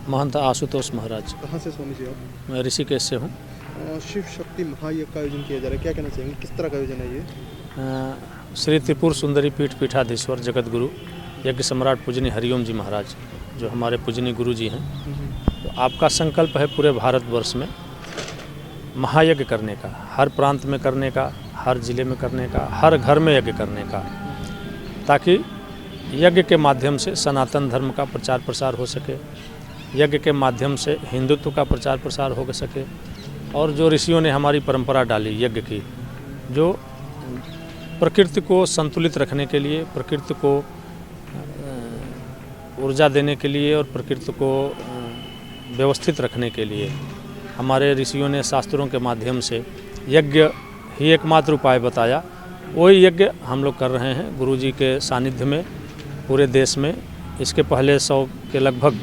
महंत आशुतोष महाराज। कहाँ से स्वामी जी आप? मैं ऋषिकेश से हूँ। शिव शक्ति महायज्ञ का आयोजन किया जा रहा है, क्या कहना चाहेंगे, किस तरह का आयोजन है ये? श्री त्रिपुर सुंदरी पीठ पीठाधीश्वर जगत गुरु यज्ञ सम्राट पूजनीय हरिओम जी महाराज जो हमारे पूजनीय गुरु जी हैं, तो आपका संकल्प है पूरे भारतवर्ष में महायज्ञ करने का, हर प्रांत में करने का, हर जिले में करने का, हर घर में यज्ञ करने का, ताकि यज्ञ के माध्यम से सनातन धर्म का प्रचार प्रसार हो सके, यज्ञ के माध्यम से हिंदुत्व का प्रचार प्रसार हो सके। और जो ऋषियों ने हमारी परंपरा डाली यज्ञ की, जो प्रकृति को संतुलित रखने के लिए, प्रकृति को ऊर्जा देने के लिए और प्रकृति को व्यवस्थित रखने के लिए हमारे ऋषियों ने शास्त्रों के माध्यम से यज्ञ ही एकमात्र उपाय बताया। वही यज्ञ हम लोग कर रहे हैं गुरुजी के सानिध्य में पूरे देश में। इसके पहले 100 के लगभग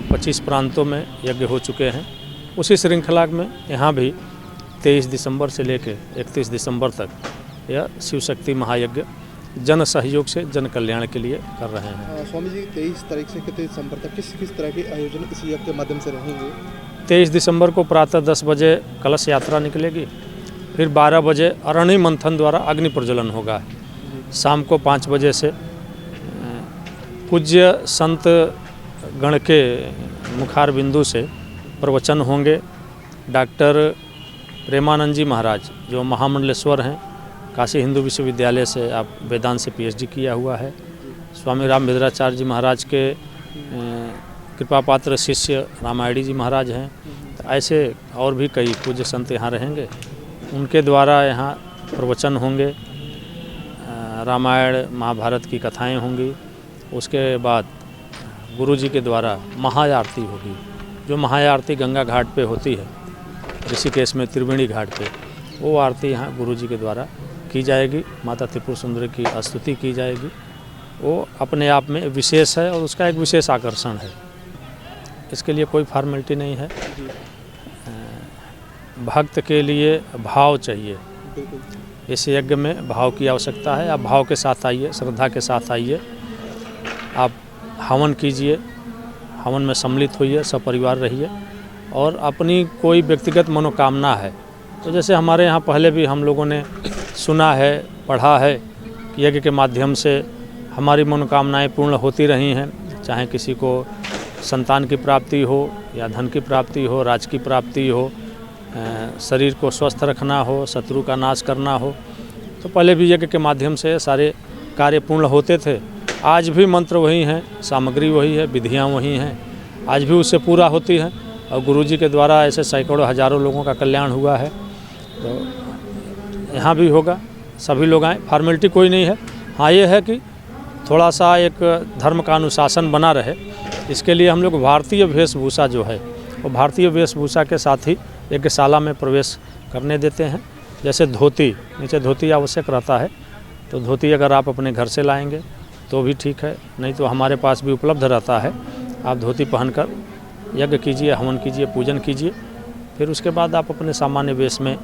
25 प्रांतों में यज्ञ हो चुके हैं। उसी श्रृंखला में यहाँ भी 23 दिसंबर से लेकर 31 दिसंबर तक यह शिव शक्ति महायज्ञ जन सहयोग से जन कल्याण के लिए कर रहे हैं। स्वामी जी 23 तारीख से 31 दिसंबर तक किस तरह के आयोजन इस यज्ञ के माध्यम से रहेंगे? 23 दिसंबर को प्रातः 10 बजे कलश यात्रा निकलेगी, फिर 12 बजे अरणि मंथन द्वारा अग्नि प्रज्वलन होगा। शाम को 5 बजे से पूज्य संत गण के मुखार बिंदु से प्रवचन होंगे। डॉक्टर प्रेमानंद जी महाराज जो महामंडलेश्वर हैं, काशी हिंदू विश्वविद्यालय से आप वेदांत से PhD किया हुआ है। स्वामी राम भद्राचार्य जी महाराज के कृपा पात्र शिष्य रामायणी जी महाराज हैं। तो ऐसे और भी कई पूज्य संत यहाँ रहेंगे, उनके द्वारा यहाँ प्रवचन होंगे, रामायण महाभारत की कथाएं होंगी। उसके बाद गुरुजी के द्वारा महाआरती होगी, जो महाआरती गंगा घाट पे होती है ऋषिकेश में त्रिवेणी घाट पे, वो आरती यहाँ गुरुजी के द्वारा की जाएगी। माता त्रिपुर सुंदरी की स्तुति की जाएगी। वो अपने आप में विशेष है और उसका एक विशेष आकर्षण है। इसके लिए कोई फॉर्मेलिटी नहीं है। भक्त के लिए भाव चाहिए, इस यज्ञ में भाव की आवश्यकता है। आप भाव के साथ आइए, श्रद्धा के साथ आइए, आप हवन कीजिए, हवन में सम्मिलित होइए, सपरिवार रहिए। और अपनी कोई व्यक्तिगत मनोकामना है तो जैसे हमारे यहाँ पहले भी हम लोगों ने सुना है, पढ़ा है कि यज्ञ के माध्यम से हमारी मनोकामनाएं पूर्ण होती रही हैं। चाहे किसी को संतान की प्राप्ति हो या धन की प्राप्ति हो, राज की प्राप्ति हो, शरीर को स्वस्थ रखना हो, शत्रु का नाश करना हो, तो पहले भी यज्ञ के माध्यम से सारे कार्य पूर्ण होते थे। आज भी मंत्र वही हैं, सामग्री वही है, विधियाँ वही हैं, आज भी उससे पूरा होती है। और गुरुजी के द्वारा ऐसे सैकड़ों हजारों लोगों का कल्याण हुआ है, तो यहाँ भी होगा। सभी लोग आएँ, फॉर्मेलिटी कोई नहीं है। हाँ, ये है कि थोड़ा सा एक धर्म का अनुशासन बना रहे, इसके लिए हम लोग भारतीय वेशभूषा जो है वो भारतीय वेशभूषा के साथ ही यज्ञशाला में प्रवेश करने देते हैं। जैसे धोती, नीचे धोती आवश्यक रहता है, तो धोती अगर आप अपने घर से लाएंगे तो भी ठीक है, नहीं तो हमारे पास भी उपलब्ध रहता है। आप धोती पहनकर यज्ञ कीजिए, हवन कीजिए, पूजन कीजिए, फिर उसके बाद आप अपने सामान्य वेश में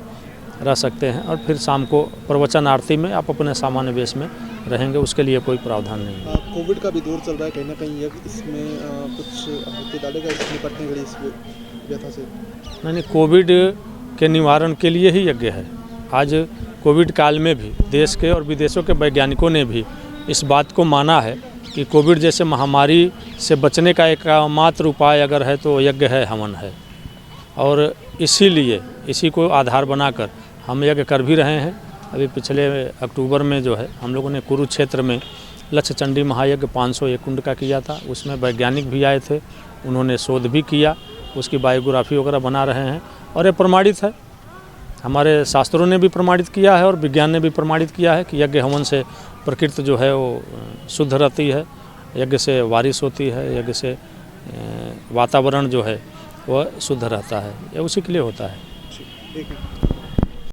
रह सकते हैं। और फिर शाम को प्रवचन आरती में आप अपने सामान्य वेश में रहेंगे, उसके लिए कोई प्रावधान नहीं है। कोविड का भी दौर चल रहा है, कहीं ना कहीं यज्ञ इसमें कुछ आहुति डालेगा निपटने के लिए इस व्यथा से? नहीं, कोविड के निवारण के लिए ही यज्ञ है। आज कोविड काल में भी देश के और विदेशों के वैज्ञानिकों ने भी इस बात को माना है कि कोविड जैसे महामारी से बचने का एकमात्र उपाय अगर है तो यज्ञ है, हवन है। और इसीलिए इसी को आधार बनाकर हम यज्ञ कर भी रहे हैं। अभी पिछले अक्टूबर में जो है हम लोगों ने कुरुक्षेत्र में लक्ष्य चंडी महायज्ञ 501 कुंड का किया था। उसमें वैज्ञानिक भी आए थे, उन्होंने शोध भी किया, उसकी बायोग्राफी वगैरह बना रहे हैं और ये प्रमाणित है। हमारे शास्त्रों ने भी प्रमाणित किया है और विज्ञान ने भी प्रमाणित किया है कि यज्ञ हवन से प्रकृति जो है वो शुद्ध रहती है, यज्ञ से बारिश होती है, यज्ञ से वातावरण जो है वह शुद्ध रहता है। ये उसी के लिए होता है। ठीक है।